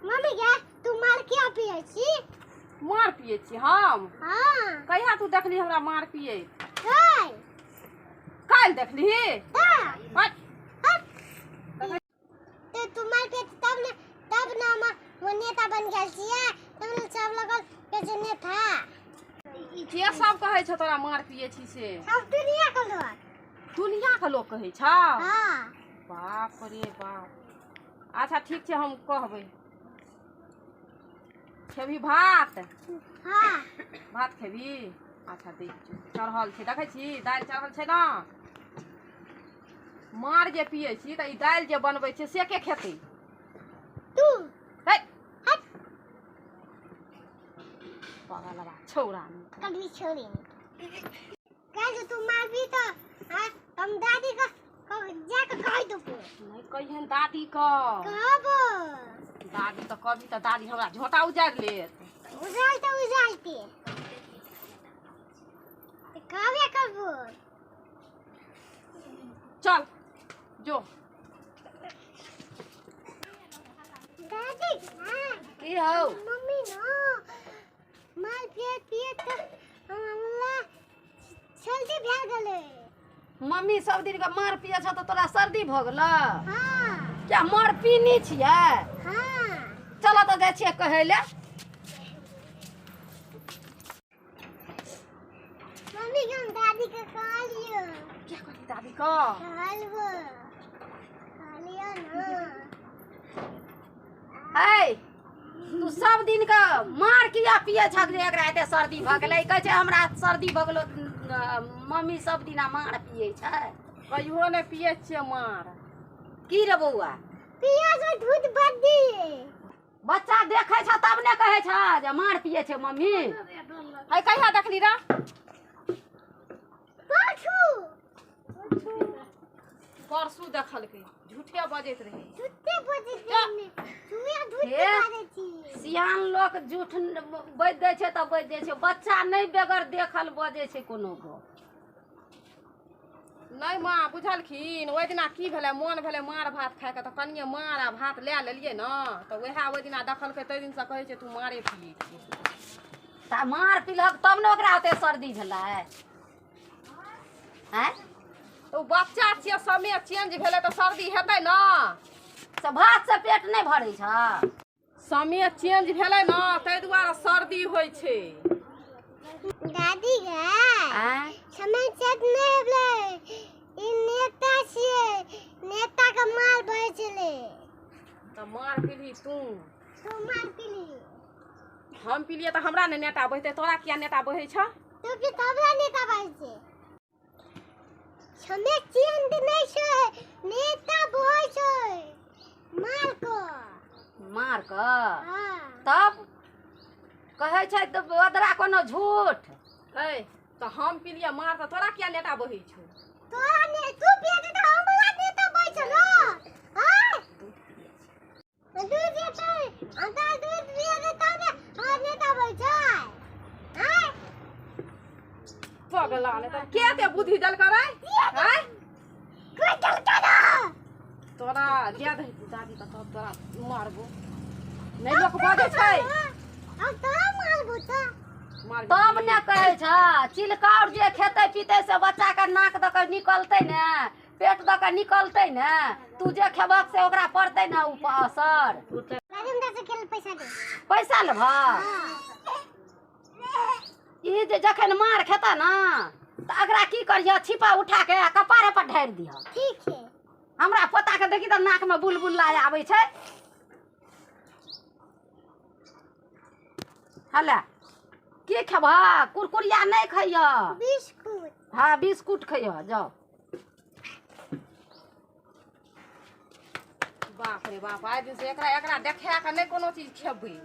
Mummy क्या तू मार क्या पिए छी? मार पिए छी हम? हां। कहिया तू देखली हमरा मार पिए? काल। काल देखली? हां। ते तू मार के तब ना वो नेता बन गेल छियै। तब ने सब लगल के नेता। के सब कहै छ तोरा मार पिए छी से? सब दुनिया के लोग। दुनिया के लोग कहै छ? हां। बाप रे बाप। अच्छा ठीक छै हम कहबै। खेबी भात? हां। भात खेबी? अच्छा दै छी। चढ़ल छै देखै छी दालि चढ़ल छै ना? मार जे पिए छी त ई दालि जे बनबै छै से के खेतै? तू। हे हट। पागलवा छौरा कभी छोड़ी। कल तू मारबी तो हम दादी का जाके कह दो। नहीं कहियन दादी का। कहबो। दादी तो कभी तो दादी हमरा झोटा उजाड़ लेत। उजालते कहबे करबो। चल जो। दादी की हो? मम्मी ना मार पिए तो हमरा सर्दी भए गेलै। मम्मी सब दिन का मार पिए छ तो तोरा सर्दी भ गेलो? हां। क्या मार पीनी छियै? हां। चलो तो जाइ छियै कहै ले। मम्मी हम दादी के कहलियो। क्या कहली दादी का? कहलबो। कहलियो ना। हे तू सब दिन का मार किया पिए छ जे एकरा एते सर्दी भ गेलै? कहै छै हमरा सर्दी भ गेलो मम्मी सब दिना मार पिए छै। कहियो ने पिए छियै मार। की रे बौआ? पिया जो दूध बद्दी। बच्चा देखे छ तब ने कहे छ जे मार पिए छै मम्मी। है कहिया देखली रे? परसू देखलकै। झूठे बजैत रही। झूठे बजैत रही। झूठे बजै छी। सियान लोग झूठ बज दै छै त बज दै छै। बच्चा नहीं बेगर देखल बजै छै कोनो गप। नहीं माँ बुझलखिन ओहि दिना की भेलै मोन भेलै मार भात खाए के त कनिए मार आ भात लए लेलियै न त वएह ओहि दिना देखलकै तै दिन से कहै छै तू मारे पिए छी। त मार पिलहक तब ने ओकरा ओते सर्दी भेलै। हैं तो बच्चा छियै समय चेंज भेलै त सर्दी हेतै न। से भात से पेट नहीं भरै छ। समय चेंज भेलै न तै दुआरे सर्दी होइ छै। दादी गे समय चेंज नहीं भेलै। ई नेता छियै। नेता के मार भरै छलै। त मार पिली तू? तू मार पिली। हम पिलिए त हमरा ने नेता बहते तोरा किया नेता बहै छ? तू की तबला नेता बहै छै। समय चेंज नहीं छै। नेता बहै छै। मार को। मार क? हां। तब कहै छै त बदरा कोनो झूठ। है त हम पिलिए मार त तोरा किया नेता बहै छौ? तोरा ने तू पिए त हमरा नेता बहै छ न। हां। दूध देतै अंदर दूध पिए त तब हमरा नेता बहै छै। हां। पगला ने त के ते बुद्धि दल करे? हैं कोई दल करा। तोरा दे दे दादी त तब तोरा मारबो। नहीं लोग बजै छै। अब तोरा मारबो त। तब ने कहै छ चिलकाउर जे खेतै पीतै से बच्चा के नाक द के निकलतै ने पेट द के निकलतै ने। तू जे खेबक से ओकरा पड़तै ने उ असर। राजम दास के पैसा दे। पैसा लेबह? ई जे जखन मार खेता ना त अगरा की करियो छिपा उठा के कपारे पर ढार दियो। ठीक है। हमरा पोता के देखी त नाक में बुलबुला आबै छै। हला की खेबह? कुरकुरिया नहीं खइयो। बिस्कुट। हाँ बिस्कुट खइयो जाओ। बाप रे बाप आइ दिन से एकरा देखा के नहीं कोनो चीज खेबै।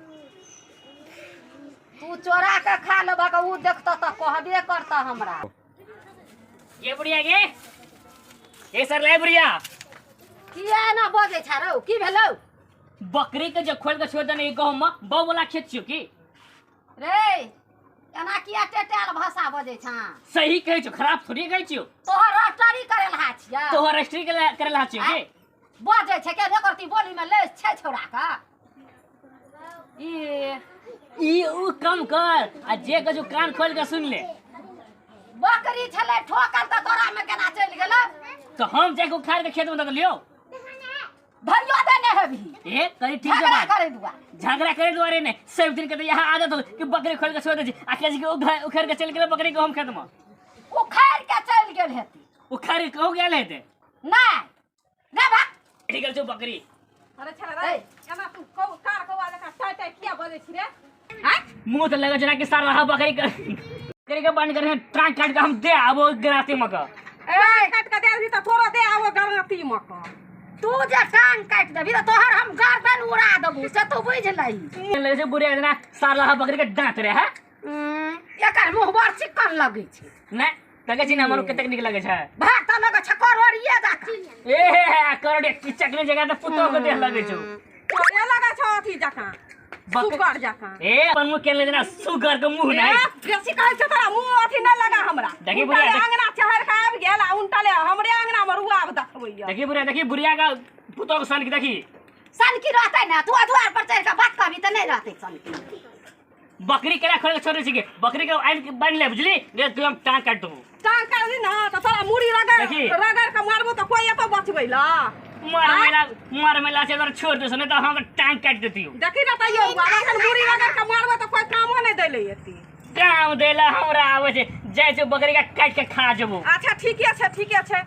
तू चोरा के खा लेबह के उ देखत त कहबे करत हमरा। ये बुढ़िया गे ए सर ले बुढ़िया किया ना बजे छ रौ? की भेलौ? बकरी के जो खोल के छोड़ देने गांव में बहु वाला खेत छियो की रे? एना किया टेटेल भाषा बजे छ? सही कहे छो खराब थोड़ी कहे छियो। तोहर रस्टरी करेल हा छिया। तोहर रजिस्ट्री करेला छियो की बाजे छै के ने करती बोली में ले छै छोड़ा का ई उ कम कर आ जे कछु कान खोल के सुन ले। बकरी छले ठोकर त तोरा में केना चल गेल तो हम जाके उखाड़ के खेत में दे लियो। धरियो देने हेबी ए करी ठीक है झगड़ा बात। करे दुआ झगड़ा करे द्वारे ने सब दिन के तो यहाँ आदत हो कि बकरी खोल के छोड़ दे छी आ के जी के उखाड़ के चल गेल बकरी को हम खेत में उखाड़ के चल गेल हेती उखाड़ के हो गेल हेते नहीं रे बा ठीक है जो बकरी। अरे छला रे एना तू कार कौवा जका टाइ टाइ किया बजे छी रे हैं मुंह तो लगा जना कि सार रहा बकरी के बांध कर ट्रंक काट के हम दे आबो गराती में का ए काट के दे दी त थोड़ो दे आवो गरती में का तू जे टांग काट देबी त तोहर हम गर्दन उड़ा देबू से तू बुझ लही लगे से बुढ़िया जना सार रहा बकरी के दांत रे है एकर मुंह बड़ चिकन लगे छै ना तके छी ना हमरो कतेक निक लगे छै भाग त लगे छकर ओरिए जाती ए करोड़े की चकले जगह त पुतो के देह लगे छौ ए लगा छ अथी जका सुकर जका ए अपन मुंह केले जना सुगर के मुंह नहीं बेसी कहै छ तोरा मुंह अथी न लगा हमरा देखी बुढ़िया अंगना चहर के आबि गेल आ उनटले हमरे अंगना में रुआब देखबैया देखी बुढ़िया का पुतो के सन की देखी सन की रहते ना तू द्वार पर चढ़ के बात कहबी त नहीं रहते सन की बकरी केला खोल के छोड़े छी के बकरी के आइन के बांध ले बुझली ले तू हम टांग काट दू टांग कर दी ना त तोरा मुड़ी रगड़ देखी। रगड़ के मारबो त कोई एतो बचबै ला मार मेला से अगर छोड़ दे सने तो हम टांग काट देती हूं देखी ना तइयो अखन मुड़ी रगड़ के मारबो त कोई कामो नहीं दैले एती काम देला हमरा आवे छै जाय छै बकरी का काट के खा जबो अच्छा ठीके छै